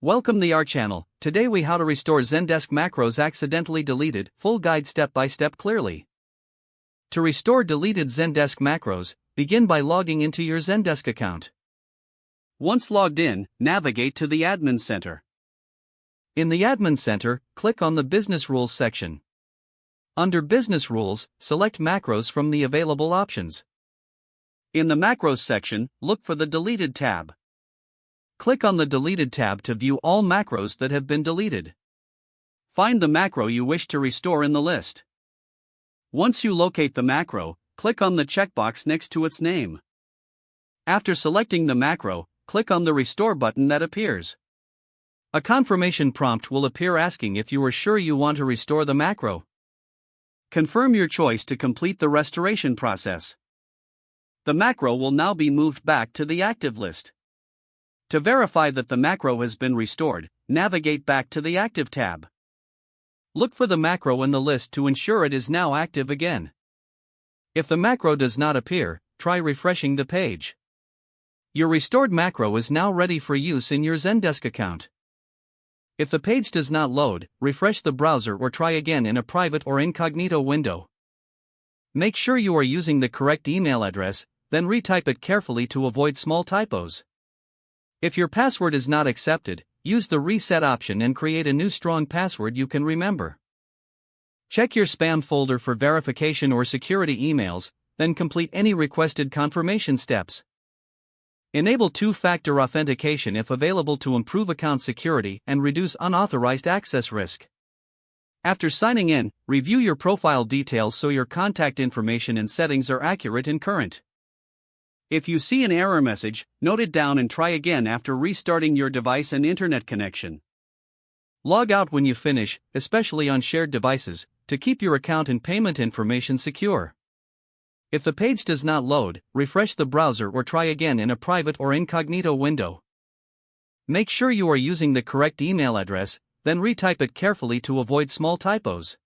Welcome to our channel. Today we how to restore Zendesk macros accidentally deleted, full guide step by step clearly. To restore deleted Zendesk macros, begin by logging into your Zendesk account. Once logged in, navigate to the Admin Center. In the Admin Center, click on the Business Rules section. Under Business Rules, select Macros from the available options. In the Macros section, look for the Deleted tab. Click on the Deleted tab to view all macros that have been deleted. Find the macro you wish to restore in the list. Once you locate the macro, click on the checkbox next to its name. After selecting the macro, click on the Restore button that appears. A confirmation prompt will appear asking if you are sure you want to restore the macro. Confirm your choice to complete the restoration process. The macro will now be moved back to the active list. To verify that the macro has been restored, navigate back to the Active tab. Look for the macro in the list to ensure it is now active again. If the macro does not appear, try refreshing the page. Your restored macro is now ready for use in your Zendesk account. If the page does not load, refresh the browser or try again in a private or incognito window. Make sure you are using the correct email address, then retype it carefully to avoid small typos. If your password is not accepted, use the reset option and create a new strong password you can remember. Check your spam folder for verification or security emails, then complete any requested confirmation steps. Enable two-factor authentication if available to improve account security and reduce unauthorized access risk. After signing in, review your profile details so your contact information and settings are accurate and current. If you see an error message, note it down and try again after restarting your device and internet connection. Log out when you finish, especially on shared devices, to keep your account and payment information secure. If the page does not load, refresh the browser or try again in a private or incognito window. Make sure you are using the correct email address, then retype it carefully to avoid small typos.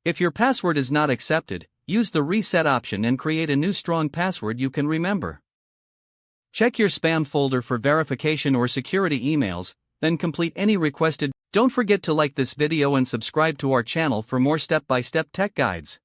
If your password is not accepted, use the reset option and create a new strong password you can remember. Check your spam folder for verification or security emails, then complete any requested. Don't forget to like this video and subscribe to our channel for more step-by-step tech guides.